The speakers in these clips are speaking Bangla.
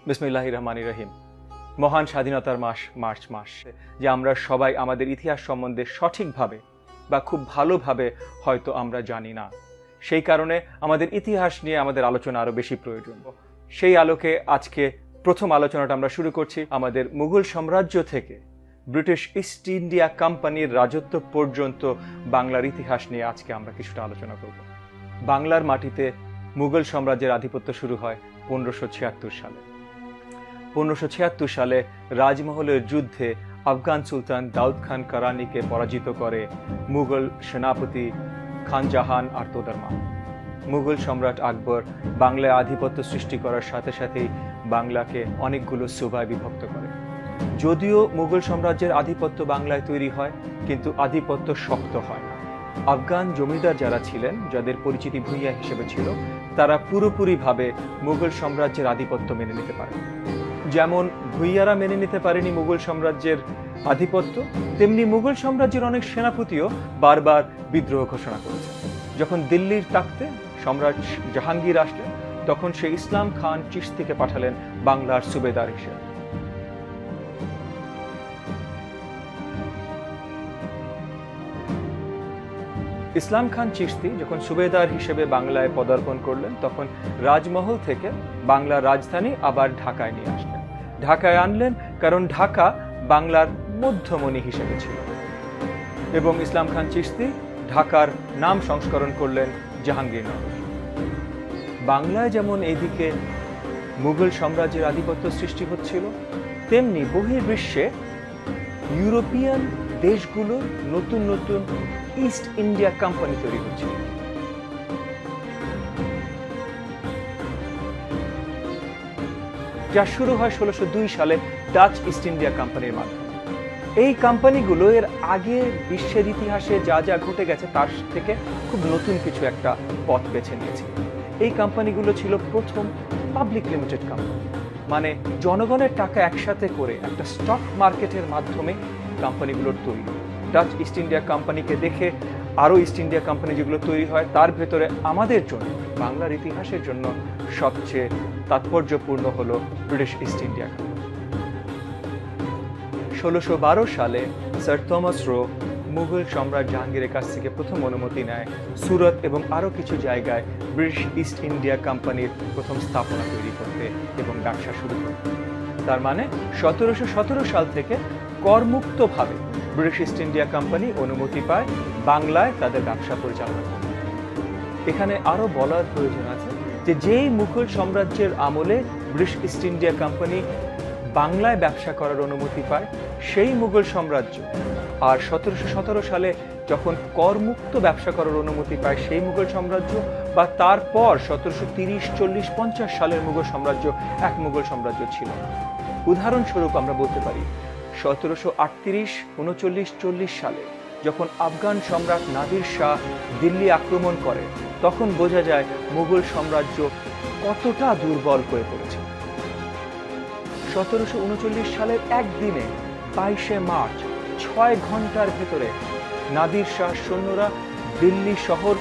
বিসমিল্লাহির রহমানির রহিম। মহান স্বাধীনতার মাস মার্চ মাস, যে আমরা সবাই আমাদের ইতিহাস সম্বন্ধে সঠিকভাবে বা খুব ভালোভাবে হয়তো আমরা জানি না। সেই কারণে আমাদের ইতিহাস নিয়ে আমাদের আলোচনা আরো বেশি প্রয়োজন। সেই আলোকে আজকে প্রথম আলোচনাটা আমরা শুরু করছি আমাদের মুঘল সাম্রাজ্য থেকে ব্রিটিশ ইস্ট ইন্ডিয়া কোম্পানির রাজত্ব পর্যন্ত বাংলার ইতিহাস নিয়ে আজকে আমরা কিছুটা আলোচনা করব। বাংলার মাটিতে মুঘল সাম্রাজ্যের আধিপত্য শুরু হয় 1576 সালে। 1576 সালে রাজমহলের যুদ্ধে আফগান সুলতান দাউদ খান কারানিকে পরাজিত করে মুঘল সেনাপতি খান জাহান আর তোদরমা। মুঘল সম্রাট আকবর বাংলায় আধিপত্য সৃষ্টি করার সাথে সাথেই বাংলাকে অনেকগুলো সুবায় বিভক্ত করে। যদিও মুঘল সাম্রাজ্যের আধিপত্য বাংলায় তৈরি হয়, কিন্তু আধিপত্য শক্ত হয় না। আফগান জমিদার যারা ছিলেন, যাদের পরিচিতি ভূঁইয়া হিসেবে ছিল, তারা পুরোপুরিভাবে মুঘল সাম্রাজ্যের আধিপত্য মেনে নিতে পারে। যেমন ভূঁইয়ারা মেনে নিতে পারেনি মুঘল সাম্রাজ্যের আধিপত্য, তেমনি মুঘল সাম্রাজ্যের অনেক সেনাপতিও বারবার বিদ্রোহ ঘোষণা করেছে। যখন দিল্লির তাখতে সম্রাট জাহাঙ্গীর আসলেন, তখন সে ইসলাম খান চিশতিকে পাঠালেন বাংলার সুবেদার হিসেবে। ইসলাম খান চিশতি যখন সুবেদার হিসেবে বাংলায় পদার্পণ করলেন, তখন রাজমহল থেকে বাংলার রাজধানী আবার ঢাকায় নিয়ে আসলেন। ঢাকায় আনলেন কারণ ঢাকা বাংলার মধ্যমণি হিসেবে ছিল, এবং ইসলাম খান চিশতি ঢাকার নাম সংস্করণ করলেন জাহাঙ্গীরনগর। বাংলায় যেমন এইদিকে মুঘল সাম্রাজ্যের আধিপত্য সৃষ্টি হচ্ছিল, তেমনি বহির্বিশ্বে ইউরোপিয়ান দেশগুলো নতুন নতুন ইস্ট ইন্ডিয়া কোম্পানি তৈরি হচ্ছিল। যা শুরু হয় 1602 সালে ডাচ ইস্ট ইন্ডিয়া কোম্পানির মাধ্যমে। এই কোম্পানিগুলো এর আগে বিশ্বের ইতিহাসে যা যা ঘটে গেছে তার থেকে খুব নতুন কিছু একটা পথ বেছে নিয়েছে। এই কোম্পানিগুলো ছিল প্রথম পাবলিক লিমিটেড কোম্পানি, মানে জনগণের টাকা একসাথে করে একটা স্টক মার্কেটের মাধ্যমে কোম্পানিগুলোর তৈরি। ডাচ ইস্ট ইন্ডিয়া কোম্পানিকে দেখে আরও ইস্ট ইন্ডিয়া কোম্পানি যেগুলো তৈরি হয়, তার ভেতরে আমাদের জন্য, বাংলার ইতিহাসের জন্য সবচেয়ে তাৎপর্যপূর্ণ হলো ব্রিটিশ ইস্ট ইন্ডিয়া কোম্পানি। 1612 সালে স্যার থমাস রো মুঘল সম্রাট জাহাঙ্গীরের কাছ থেকে প্রথম অনুমতি নেয় সুরত এবং আরও কিছু জায়গায় ব্রিটিশ ইস্ট ইন্ডিয়া কোম্পানির প্রথম স্থাপনা তৈরি করতে এবং ব্যবসা শুরু করতে। তার মানে 1717 সাল থেকে করমুক্তভাবে ব্রিটিশ ইস্ট ইন্ডিয়া কোম্পানি অনুমতি পায় বাংলায় তাদের ব্যবসা পরিচালনা করতে। এখানে আরো বলার প্রয়োজন আছে যে যেই মুঘল সাম্রাজ্যের আমলে ব্রিটিশ ইস্ট ইন্ডিয়া কোম্পানি বাংলায় ব্যবসা করার অনুমতি পায়, সেই মুঘল সাম্রাজ্য আর 1717 সালে যখন করমুক্ত ব্যবসা করার অনুমতি পায় সেই মুঘল সাম্রাজ্য, বা তারপর 1730, 40, 50 সালের মুঘল সাম্রাজ্য এক মুঘল সাম্রাজ্য ছিল। উদাহরণস্বরূপ আমরা বলতে পারি 1738, 39, 40 সালে যখন আফগান সম্রাট নাদির শাহ দিল্লি আক্রমণ করে, তখন বোঝা যায় মুঘল সাম্রাজ্য কতটা দুর্বল হয়ে পড়েছে। 1739 সালের একদিনে 22শে মার্চ 6 ঘন্টার ভেতরে নাদির শাহ সৈন্যরা দিল্লি শহর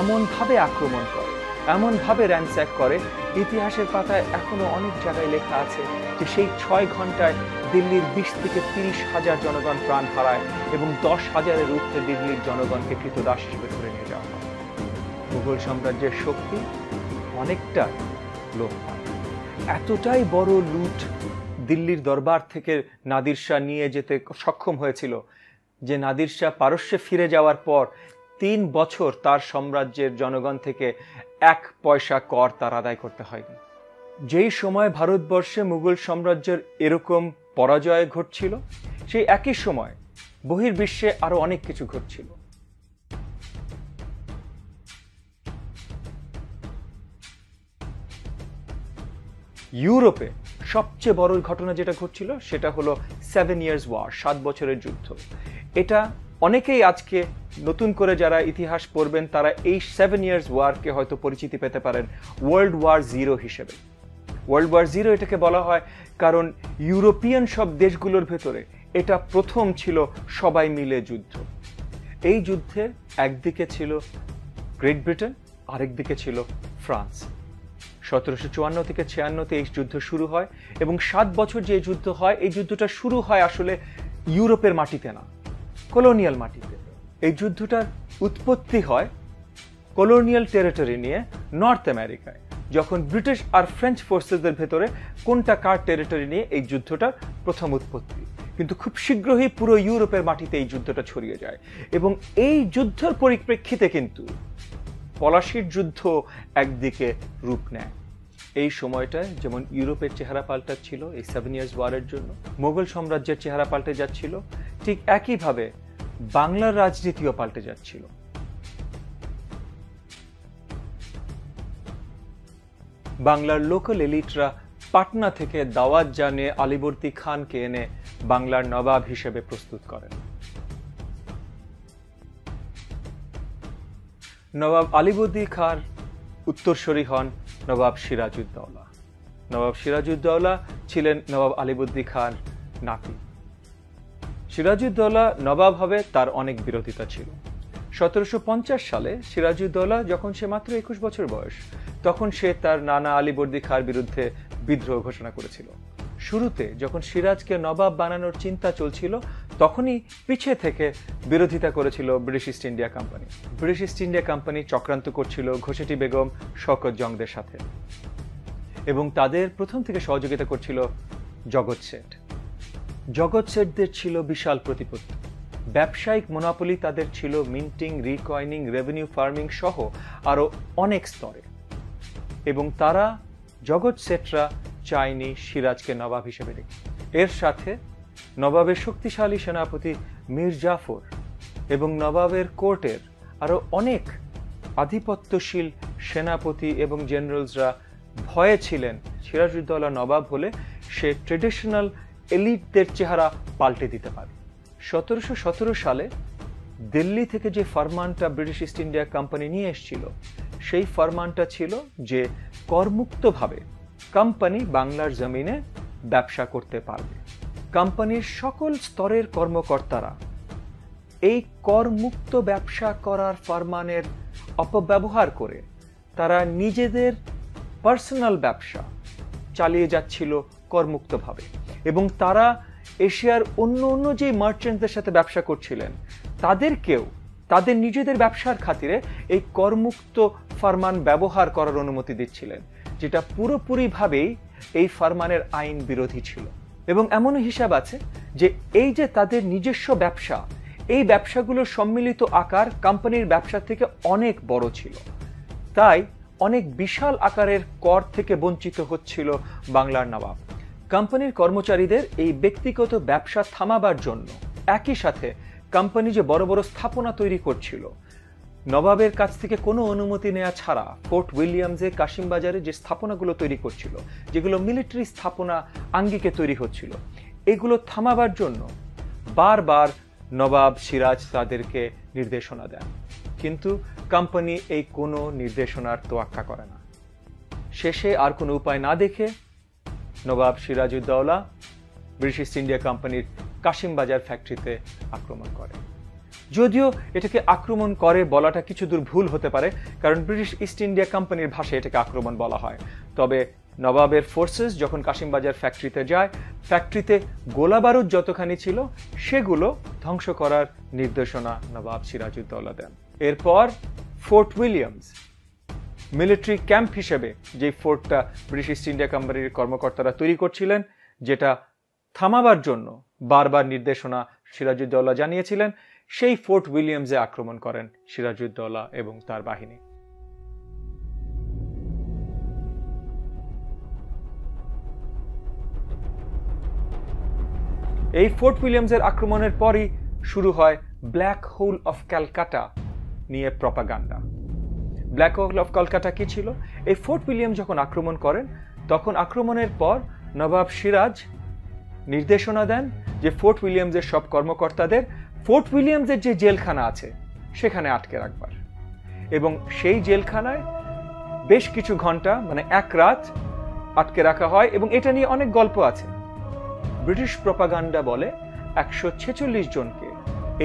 এমনভাবে আক্রমণ করে, এমনভাবে র্যানস্যাক করে, ইতিহাসের পাতায় এখনো অনেক জায়গায় লেখা আছে যে সেই 6 ঘন্টায় দিল্লির 20 থেকে 30 হাজার জনগণ প্রাণ হারায় এবং 10,000-এর ঊর্ধ্বে দিল্লির জনগণকে কৃতদাস হিসেবে ধরে নিয়ে যাওয়া হয়। মুঘল সাম্রাজ্যের শক্তি অনেকটা লোপ পায়। এতটাই বড় লুট দিল্লির দরবার থেকে নাদির শাহ নিয়ে যেতে সক্ষম হয়েছিল যে নাদির শাহ পারস্যে ফিরে যাওয়ার পর 3 বছর তার সাম্রাজ্যের জনগণ থেকে 1 পয়সা কর তার আদায় করতে হয়নি। যেই সময় ভারতবর্ষে মুঘল সাম্রাজ্যের এরকম পরাজয় ঘটছিল, সেই একই সময় বহির্বিশ্বে আরো অনেক কিছু ঘটছিল। ইউরোপে সবচেয়ে বড় ঘটনা যেটা ঘটছিল সেটা হলো 7 ইয়ার্স ওয়ার, 7 বছরের যুদ্ধ। এটা অনেকেই আজকে নতুন করে যারা ইতিহাস পড়বেন তারা এই 7 ইয়ার্স ওয়ারকে হয়তো পরিচিতি পেতে পারেন ওয়ার্ল্ড ওয়ার 0 হিসেবে। ওয়ার্ল্ড ওয়ার 0 এটাকে বলা হয় কারণ ইউরোপিয়ান সব দেশগুলোর ভেতরে এটা প্রথম ছিল সবাই মিলে যুদ্ধ। এই যুদ্ধে একদিকে ছিল গ্রেট ব্রিটেন, আরেকদিকে ছিল ফ্রান্স। 1754 থেকে 56 এই যুদ্ধ শুরু হয় এবং 7 বছর যে যুদ্ধ হয়, এই যুদ্ধটা শুরু হয় আসলে ইউরোপের মাটিতে না, কলোনিয়াল মাটিতে। এই যুদ্ধটার উৎপত্তি হয় কলোনিয়াল টেরিটরি নিয়ে নর্থ আমেরিকায়, যখন ব্রিটিশ আর ফ্রেঞ্চ ফোর্সেসদের ভেতরে কোনটা কার টেরিটরি নিয়ে এই যুদ্ধটার প্রথম উৎপত্তি। কিন্তু খুব শীঘ্রই পুরো ইউরোপের মাটিতে এই যুদ্ধটা ছড়িয়ে যায় এবং এই যুদ্ধের পরিপ্রেক্ষিতে কিন্তু পলাশির যুদ্ধ একদিকে রূপ নেয়। এই সময়টায় যেমন ইউরোপের চেহারা পাল্টাচ্ছিল এই 7 ইয়ার্স ওয়ারের জন্য, মোগল সাম্রাজ্যের চেহারা পাল্টে যাচ্ছিল, ঠিক একইভাবে বাংলার রাজনীতিও পাল্টে যাচ্ছিল। বাংলার লোকাল এলিটরা পাটনা থেকে দাওয়াত জানিয়ে আলীবর্দী খানকে এনে বাংলার নবাব হিসেবে প্রস্তুত করেন। নবাব আলীবর্দী খান উত্তরসূরি হন নবাব সিরাজউদ্দৌলা। নবাব সিরাজউদ্দৌলা ছিলেন নবাব আলীবর্দী খান নাতি। সিরাজউদ্দৌলা নবাব হবে তার অনেক বিরোধিতা ছিল। 1750 সালে সিরাজউদ্দৌলা যখন সে মাত্র 21 বছর বয়স, তখন সে তার নানা আলীবর্দী খাঁর বিরুদ্ধে বিদ্রোহ ঘোষণা করেছিল। শুরুতে যখন সিরাজকে নবাব বানানোর চিন্তা চলছিল, তখনই পিছে থেকে বিরোধিতা করেছিল British East India company. British East India company চক্রান্ত করছিল ঘোষেটি বেগম, শওকত জংদের সাথে, এবং তাদের প্রথম থেকে সহযোগিতা করছিল জগৎ শেঠ। জগৎ শেঠদের ছিল বিশাল প্রতিপত্তি, ব্যবসায়িক মোনোপলি তাদের ছিল মিন্টিং, রিকয়েনিং, রেভিনিউ ফার্মিং সহ আরো অনেক স্তরে, এবং তারা জগৎ শেঠরা চায়নি সিরাজকে নবাব হিসেবে রেখে। এর সাথে নবাবের শক্তিশালী সেনাপতি মীর জাফর এবং নবাবের কোর্টের আরো অনেক আধিপত্যশীল সেনাপতি এবং জেনারেলসরা ভয়ে ছিলেন সিরাজউদ্দৌলা নবাব হলে সে ট্রেডিশনাল এলিটদের চেহারা পাল্টে দিতে পারে। 1717 সালে দিল্লি থেকে যে ফরমানটা ব্রিটিশ ইস্ট ইন্ডিয়া কোম্পানি নিয়ে এসেছিল, সেই ফরমানটা ছিল যে করমুক্তভাবে কোম্পানি বাংলার জমিনে ব্যবসা করতে পারবে। কোম্পানির সকল স্তরের কর্মকর্তারা এই করমুক্ত ব্যবসা করার ফরমানের অপব্যবহার করে তারা নিজেদের পার্সোনাল ব্যবসা চালিয়ে যাচ্ছিল করমুক্তভাবে, এবং তারা এশিয়ার অন্য যে মার্চেন্টদের সাথে ব্যবসা করছিলেন তাদেরকেও তাদের নিজেদের ব্যবসার খাতিরে এই করমুক্ত ফরমান ব্যবহার করার অনুমতি দিচ্ছিলেন, যেটা পুরোপুরিভাবেই এই ফরমানের আইন বিরোধী ছিল। এবং এমনও হিসাব আছে যে এই যে তাদের নিজস্ব ব্যবসা, এই ব্যবসাগুলোর সম্মিলিত আকার কোম্পানির ব্যবসা থেকে অনেক বড় ছিল, তাই অনেক বিশাল আকারের কর থেকে বঞ্চিত হচ্ছিল বাংলার নবাব। কোম্পানির কর্মচারীদের এই ব্যক্তিগত ব্যবসা থামাবার জন্য একই সাথে কোম্পানি যে বড় বড় স্থাপনা তৈরি করছিল, নবাবের কাছ থেকে কোনো অনুমতি নেওয়া ছাড়া ফোর্ট উইলিয়ামসে, কাশিমবাজারে যে স্থাপনাগুলো তৈরি করছিল, যেগুলো মিলিটারি স্থাপনা আঙ্গিকে তৈরি হচ্ছিল, এগুলো থামাবার জন্য বারবার নবাব সিরাজ তাদেরকে নির্দেশনা দেন, কিন্তু কোম্পানি এই কোনো নির্দেশনার তোয়াক্কা করে না। শেষে আর কোনো উপায় না দেখে নবাব সিরাজউদ্দৌলা ব্রিটিশ ইস্ট ইন্ডিয়া কোম্পানির কাশিমবাজার ফ্যাক্টরিতে আক্রমণ করে। যদিও এটাকে আক্রমণ করে বলাটা কিছু দূর ভুল হতে পারে, কারণ ব্রিটিশ ইস্ট ইন্ডিয়া কোম্পানির ভাষায় এটাকে আক্রমণ বলা হয়। তবে নবাবের ফোর্সেস যখন কাশিমবাজার ফ্যাক্টরিতে যায়, ফ্যাক্টরিতে গোলাবারুদ যতখানি ছিল সেগুলো ধ্বংস করার নির্দেশনা নবাব সিরাজউদ্দৌলা দেন। এরপর ফোর্ট উইলিয়ামস মিলিটারি ক্যাম্প হিসেবে যে ফোর্টটা ব্রিটিশ ইস্ট ইন্ডিয়া কোম্পানির কর্মকর্তারা তৈরি করছিলেন, যেটা থামাবার জন্য বারবার নির্দেশনা সিরাজউদ্দৌলা জানিয়েছিলেন, সেই ফোর্ট উইলিয়ামসে আক্রমণ করেন সিরাজউদ্দৌলা এবং তার বাহিনী। এই ফোর্ট উইলিয়ামসের আক্রমণের পরই শুরু হয় ব্ল্যাক হোল অফ ক্যালকাটা নিয়ে propaganda. Black hole of Kolkata কি ছিল? এই ফোর্ট উইলিয়াম যখন আক্রমণ করেন, তখন আক্রমণের পর নবাব সিরাজ নির্দেশনা দেন যে ফোর্ট উইলিয়ামসের সব কর্মকর্তাদের ফোর্ট উইলিয়ামসের যে জেলখানা আছে সেখানে আটকে রাখবার, এবং সেই জেলখানায় বেশ কিছু ঘন্টা মানে এক রাত আটকে রাখা হয়। এবং এটা নিয়ে অনেক গল্প আছে। ব্রিটিশ প্রপাগান্ডা বলে 146 জনকে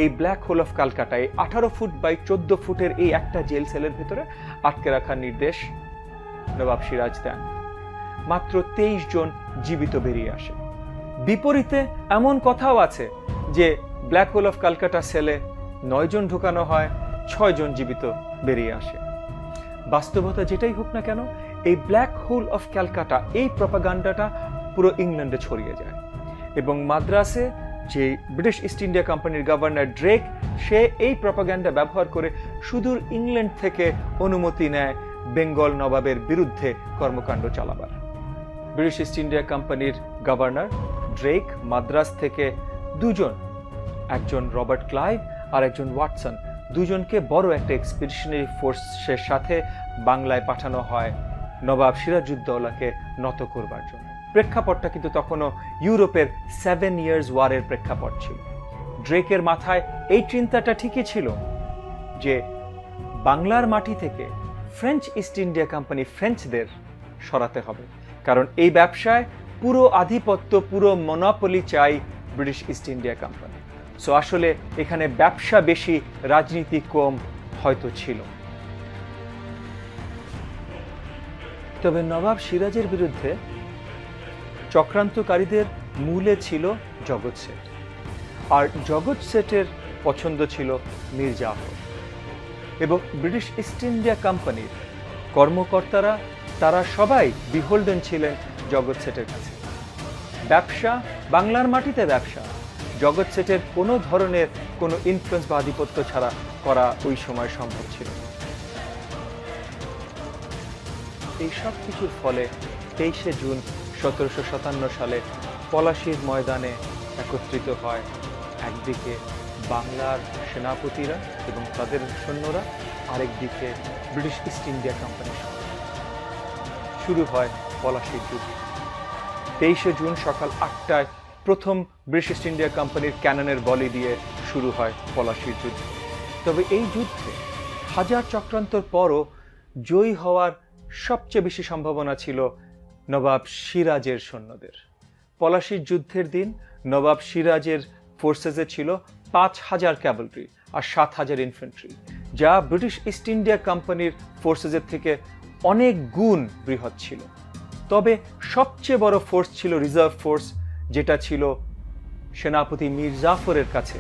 এই ব্ল্যাক হোল অফ ক্যালকাটায় 18 ফুট বাই 14 ফুটের এই একটা জেল সেলের ভিতরে আটকে রাখার নির্দেশ নবাব সিরাজ দেন। মাত্র 23 জন জীবিত বেরিয়ে আসে। বিপরীতে এমন কথাও আছে যে ব্ল্যাক হোল অফ ক্যালকাটা সেলে 9 জন ঢোকানো হয়, 6 জন জীবিত বেরিয়ে আসে। বাস্তবতা যেটাই হোক না কেন, এই ব্ল্যাক হোল অফ ক্যালকাটা, এই প্রপাগান্ডাটা পুরো ইংল্যান্ডে ছড়িয়ে যায় এবং মাদ্রাসে যে ব্রিটিশ ইস্ট ইন্ডিয়া কোম্পানির গভর্নর ড্রেক, সে এই প্রপাগান্ডা ব্যবহার করে সুদূর ইংল্যান্ড থেকে অনুমতি নেয় বেঙ্গল নবাবের বিরুদ্ধে কর্মকাণ্ড চালাবার। ব্রিটিশ ইস্ট ইন্ডিয়া কোম্পানির গভর্নর ড্রেক মাদ্রাস থেকে দুজন, একজন রবার্ট ক্লাইভ আর একজন ওয়াটসন, দুজনকে বড় একটা এক্সপিডিশনারি ফোর্সের সাথে বাংলায় পাঠানো হয় নবাব সিরাজউদ্দৌলাকে নত করবার জন্য। প্রেক্ষাপটটা কিন্তু তখনও ইউরোপের 7 ইয়ার্স ওয়ারের প্রেক্ষাপট ছিল। ড্রেকের মাথায় এই চিন্তাটা ঠিকই ছিল যে বাংলার মাটি থেকে ফ্রেঞ্চ ইস্ট ইন্ডিয়া কোম্পানি, ফ্রেঞ্চদের সরাতে হবে, কারণ এই ব্যবসায় পুরো আধিপত্য, পুরো মনোপলি চাই British East India company. So আসলে এখানে ব্যবসা বেশি, রাজনীতি কম হয়তো ছিল। তবে নবাব সিরাজের বিরুদ্ধে চক্রান্তকারীদের মূলে ছিল জগৎ শেঠ, আর জগৎ শেঠের পছন্দ ছিল মীর জাফর। এবং ব্রিটিশ ইস্ট ইন্ডিয়া কোম্পানির কর্মকর্তারা, তারা সবাই বিহোল্ডেন ছিলেন জগৎ শেঠের কাছে। ব্যবসা, বাংলার মাটিতে ব্যবসা, জগৎ শেঠের কোনো ধরনের কোনো ইনফ্লুয়েন্স বা আধিপত্য ছাড়া করা ওই সময় সম্ভব ছিল না। এই সব কিছুর ফলে 23শে জুন 1757 সালে পলাশীর ময়দানে একত্রিত হয় একদিকে বাংলার সেনাপতিরা এবং তাদের সৈন্যরা, আরেকদিকে ব্রিটিশ ইস্ট ইন্ডিয়া কোম্পানির সৈন্য। শুরু হয় পলাশীর যুদ্ধ। 23শে জুন সকাল 8টায় প্রথম ব্রিটিশ ইস্ট ইন্ডিয়া কোম্পানির ক্যাননের বলি দিয়ে শুরু হয় পলাশীর যুদ্ধ। তবে এই যুদ্ধে হাজার চক্রান্তর পরও জয়ী হওয়ার সবচেয়ে বেশি সম্ভাবনা ছিল নবাব সিরাজের সৈন্যদের। পলাশীর যুদ্ধের দিন নবাব সিরাজের ফোর্সেসে ছিল 5000 ক্যাভেলরি আর 7000 ইনফ্যান্ট্রি, যা ব্রিটিশ ইস্ট ইন্ডিয়া কোম্পানির ফোর্সেসের থেকে অনেক গুণ বৃহৎ ছিল। তবে সবচেয়ে বড় ফোর্স ছিল রিজার্ভ ফোর্স, যেটা ছিল সেনাপতি মীর জাফরের কাছে,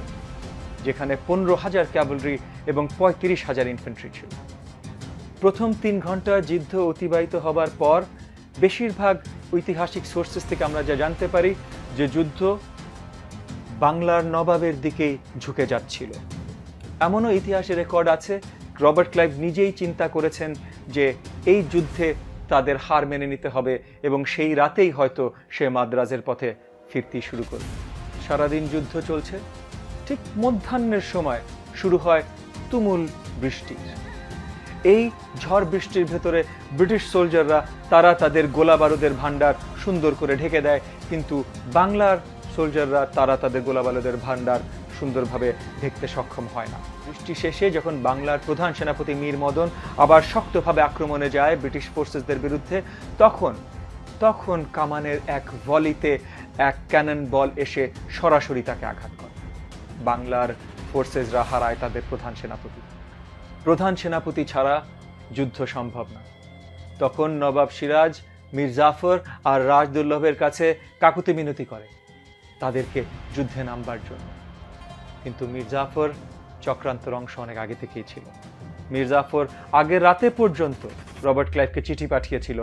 যেখানে 15000 ক্যাভেলরি এবং 35000 ইনফ্যান্ট্রি ছিল। প্রথম 3 ঘন্টা যুদ্ধ অতিবাহিত হবার পর বেশিরভাগ ঐতিহাসিক সোর্সেস থেকে আমরা যা জানতে পারি যে যুদ্ধ বাংলার নবাবের দিকেই ঝুঁকে যাচ্ছিল। এমনও ইতিহাসে রেকর্ড আছে, রবার্ট ক্লাইভ নিজেই চিন্তা করেছেন যে এই যুদ্ধে তাদের হার মেনে নিতে হবে এবং সেই রাতেই হয়তো সে মাদ্রাজের পথে ফিরতে শুরু করবে। সারাদিন যুদ্ধ চলছে। ঠিক মধ্যাহ্নের সময় শুরু হয় তুমুল বৃষ্টি। এই ঝড় বৃষ্টির ভেতরে ব্রিটিশ সোলজাররা তারা তাদের গোলা বারুদের ভান্ডার সুন্দর করে ঢেকে দেয়, কিন্তু বাংলার সোলজাররা তারা তাদের গোলা বারুদের ভান্ডার সুন্দরভাবে ঢেকতে সক্ষম হয় না। বৃষ্টি শেষে যখন বাংলার প্রধান সেনাপতি মীর মদন আবার শক্তভাবে আক্রমণে যায় ব্রিটিশ ফোর্সেসদের বিরুদ্ধে, তখন কামানের এক ভলিতে এক ক্যানন বল এসে সরাসরি তাকে আঘাত করে। বাংলার ফোর্সেসরা হারায় তাদের প্রধান সেনাপতি ছাড়া যুদ্ধ সম্ভব না। তখন নবাব সিরাজ মীর জাফর আর রাজদুল্লভের কাছে কাকুতি মিনতি করে তাদেরকে যুদ্ধে নামবার জন্য, কিন্তু মীর জাফর চক্রান্তর অংশ অনেক আগে থেকেই ছিল। মীর জাফর আগের রাতে পর্যন্ত রবার্ট ক্লাইভকে চিঠি পাঠিয়েছিল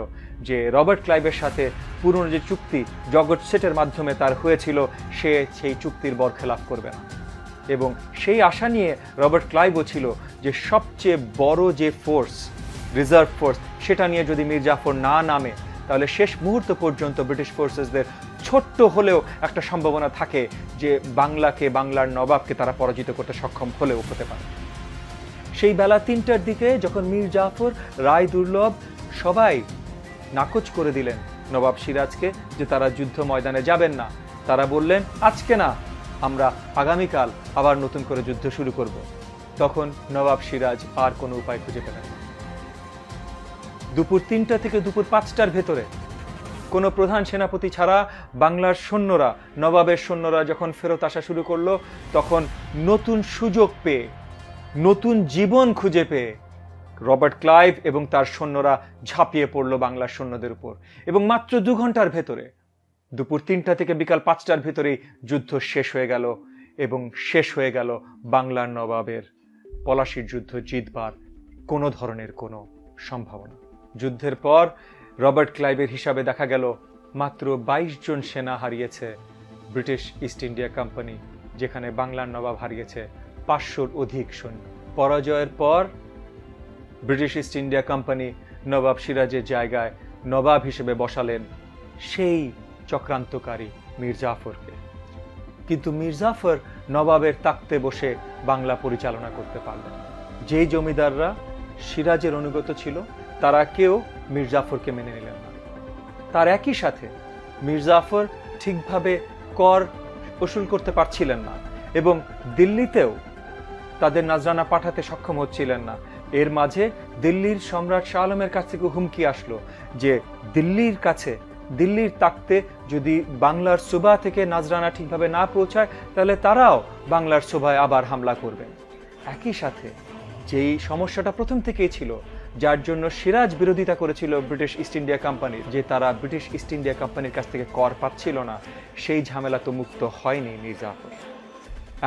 যে রবার্ট ক্লাইভের সাথে পুরনো যে চুক্তি জগৎ শেঠের মাধ্যমে তার হয়েছিল, সে সেই চুক্তির বরখেলাপ করবে না। এবং সেই আশা নিয়ে রবার্ট ক্লাইভও ছিল যে সবচেয়ে বড় যে ফোর্স, রিজার্ভ ফোর্স, সেটা নিয়ে যদি মীর জাফর না নামে তাহলে শেষ মুহূর্ত পর্যন্ত ব্রিটিশ ফোর্সেসদের ছোট্ট হলেও একটা সম্ভাবনা থাকে যে বাংলার নবাবকে তারা পরাজিত করতে সক্ষম হলেও হতে পারে। সেই বেলা 3টার দিকে যখন মীর জাফর, রায় দুর্লভ সবাই নাকচ করে দিলেন নবাব সিরাজকে যে তারা যুদ্ধ ময়দানে যাবেন না, তারা বললেন আজকে না, আমরা আগামীকাল আবার নতুন করে যুদ্ধ শুরু করব, তখন নবাব সিরাজ আর কোনো উপায় খুঁজে পেলেন না। দুপুর 3টা থেকে দুপুর 5টার ভেতরে কোনো প্রধান সেনাপতি ছাড়া বাংলার সৈন্যরা, নবাবের সৈন্যরা যখন ফেরত আসা শুরু করলো, তখন নতুন সুযোগ পেয়ে, নতুন জীবন খুঁজে পেয়ে রবার্ট ক্লাইভ এবং তার সৈন্যরা ঝাঁপিয়ে পড়ল বাংলার সৈন্যদের উপর এবং মাত্র 2 ঘন্টার ভেতরে দুপুর 3টা থেকে বিকাল 5টার ভেতরেই যুদ্ধ শেষ হয়ে গেল এবং শেষ হয়ে গেল বাংলার নবাবের পলাশীর যুদ্ধ জিতবার কোনো ধরনের কোনো সম্ভাবনা। যুদ্ধের পর রবার্ট ক্লাইভের হিসাবে দেখা গেল মাত্র 22 জন সেনা হারিয়েছে ব্রিটিশ ইস্ট ইন্ডিয়া কোম্পানি, যেখানে বাংলার নবাব হারিয়েছে 500-র অধিক সৈন্য। পরাজয়ের পর ব্রিটিশ ইস্ট ইন্ডিয়া কোম্পানি নবাব সিরাজের জায়গায় নবাব হিসেবে বসালেন সেই চক্রান্তকারী মীর জাফরকে। কিন্তু মীর জাফর নবাবের তাকতে বসে বাংলা পরিচালনা করতে পারলেন। যেই জমিদাররা সিরাজের অনুগত ছিল তারা কেউ মীর জাফরকে মেনে নিলেন না। তার একই সাথে মীর জাফর ঠিকভাবে কর উসুল করতে পারছিলেন না এবং দিল্লিতেও তাদের নাজরানা পাঠাতে সক্ষম হচ্ছিলেন না। এর মাঝে দিল্লির সম্রাট শাহ আলমের কাছ থেকে হুমকি আসলো যে দিল্লির তাকতে যদি বাংলার সুবা থেকে নাজরানা ঠিকভাবে না পৌঁছায় তাহলে তারাও বাংলার সুবায় আবার হামলা করবেন। একই সাথে যেই সমস্যাটা প্রথম থেকেই ছিল, যার জন্য সিরাজ বিরোধিতা করেছিল ব্রিটিশ ইস্ট ইন্ডিয়া কোম্পানির, যে তারা ব্রিটিশ ইস্ট ইন্ডিয়া কোম্পানির কাছ থেকে কর পাচ্ছিল না, সেই ঝামেলা তো মুক্ত হয়নি মীর জাফর।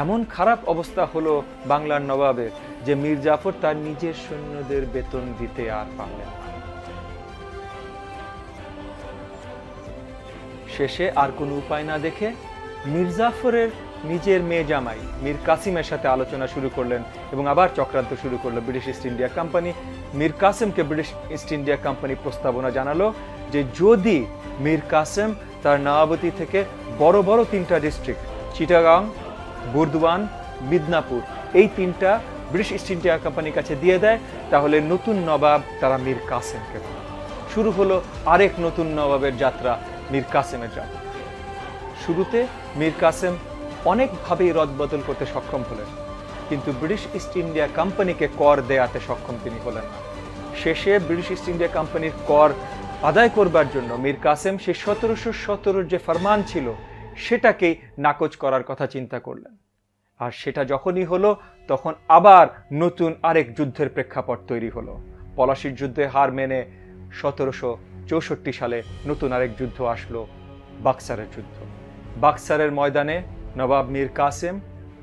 এমন খারাপ অবস্থা হলো বাংলার নবাবের যে মীর জাফর তার নিজের সৈন্যদের বেতন দিতে আর পারলেন না। শেষে আর কোনো উপায় না দেখে মীর জাফরের নিজের মেয়ে জামাই মীর কাসিমের সাথে আলোচনা শুরু করলেন এবং আবার চক্রান্ত শুরু করলো British East India company. Mir কাসিমকে ব্রিটিশ ইস্ট ইন্ডিয়া কোম্পানি প্রস্তাবনা জানালো যে যদি মীর কাসিম তার নওয়াবতী থেকে বড় বড় 3টা ডিস্ট্রিক্ট চিটাগাং, বুর্দওয়ান, মিদনাপুর, এই 3টা ব্রিটিশ ইস্ট ইন্ডিয়া কোম্পানির কাছে দিয়ে দেয়, তাহলে নতুন নবাব তারা মীর কাসিমকে বানাবে। শুরু হলো আরেক নতুন নবাবের যাত্রা, মীর কাসিমের যাত্রা। শুরুতে মীর কাসিম অনেকভাবেই রদবদল করতে সক্ষম হলেন, কিন্তু ব্রিটিশ ইস্ট ইন্ডিয়া কোম্পানিকে কর দেয়াতে সক্ষম তিনি হলেন না। শেষে ব্রিটিশ ইস্ট ইন্ডিয়া কোম্পানির কর আদায় করবার জন্য মীর কাসিম সেই 1717 যে ফরমান ছিল সেটাকেই নাকচ করার কথা চিন্তা করলেন। আর সেটা যখনই হলো তখন আবার নতুন আরেক যুদ্ধের প্রেক্ষাপট তৈরি হলো। পলাশীর যুদ্ধে হার মেনে 1764 সালে নতুন আরেক যুদ্ধ আসলো, বাক্সারের যুদ্ধ। বাক্সারের ময়দানে নবাব মীর কাসিম,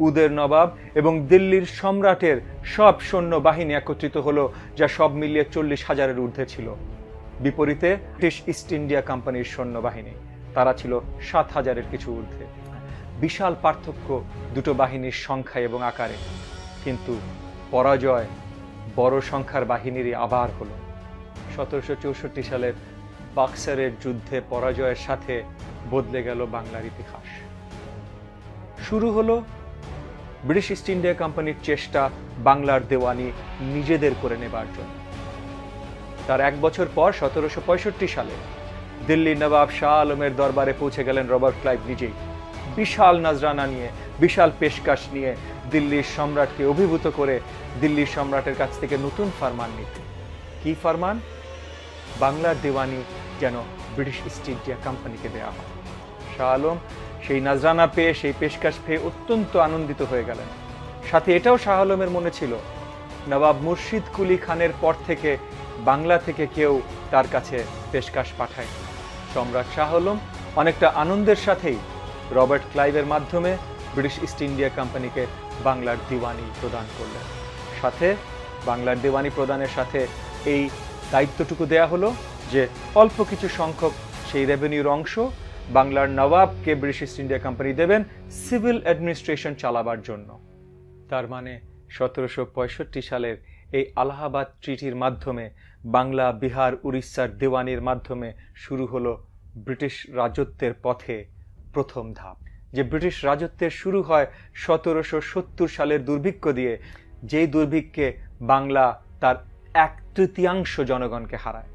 উদের নবাব এবং দিল্লির সম্রাটের সব সৈন্য বাহিনী একত্রিত হলো, যা সব মিলিয়ে 40,000-এর ঊর্ধ্বে ছিল। বিপরীতে ব্রিটিশ ইস্ট ইন্ডিয়া কোম্পানির সৈন্যবাহিনী, তারা ছিল 7,000-এর কিছু ঊর্ধ্বে। বিশাল পার্থক্য দুটো বাহিনীর সংখ্যা এবং আকারে, কিন্তু পরাজয় বড় সংখ্যার বাহিনীরই আবার হলো। 1764 সালের বাক্সারের যুদ্ধে পরাজয়ের সাথে বদলে গেল বাংলার ইতিহাস। শুরু হলো ব্রিটিশ ইস্ট ইন্ডিয়া কোম্পানির চেষ্টা বাংলার দেওয়ানি নিজেদের করে নেবার জন্য। তার 1 বছর পর 1765 সালে দিল্লির নবাব শাহ আলমের দরবারে পৌঁছে গেলেন রবার্ট ক্লাইভ নিজেই, বিশাল নজরানা নিয়ে, বিশাল পেশকাশ নিয়ে দিল্লির সম্রাটকে অভিভূত করে দিল্লির সম্রাটের কাছ থেকে নতুন ফরমান নিতে। কি ফরমান? বাংলার দেওয়ানি যেন ব্রিটিশ ইস্ট ইন্ডিয়া কোম্পানিকে দেওয়া হয়। শাহ আলম সেই নজরানা পেয়ে, সেই পেশকাশ পেয়ে অত্যন্ত আনন্দিত হয়ে গেলেন। সাথে এটাও শাহ আলমের মনে ছিল, নবাব মুর্শিদ কুলি খানের পর থেকে বাংলা থেকে কেউ তার কাছে পেশকাশ পাঠায়। সম্রাট শাহ আলম অনেকটা আনন্দের সাথেই রবার্ট ক্লাইভের মাধ্যমে ব্রিটিশ ইস্ট ইন্ডিয়া কোম্পানিকে বাংলার দিওয়ানি প্রদান করলেন। সাথে বাংলার দিওয়ানি প্রদানের সাথে এই দায়িত্বটুকু দেয়া হলো যে অল্প কিছু সংখ্যক সেই রেভিনিউর অংশ বাংলার নবাবকে ব্রিটিশ ইস্ট ইন্ডিয়া কোম্পানি দেবেন সিভিল অ্যাডমিনিস্ট্রেশন চালাবার জন্য। তার মানে 1765 সালের এই আলাহাবাদ ট্রিটির মাধ্যমে বাংলা, বিহার, উড়িষ্যার দেওয়ানির মাধ্যমে শুরু হলো ব্রিটিশ রাজত্বের পথে প্রথম ধাপ। যে ব্রিটিশ রাজত্বের শুরু হয় 1770 সালের দুর্ভিক্ষ দিয়ে, যেই দুর্ভিক্ষে বাংলা তার 1/3 জনগণকে হারায়।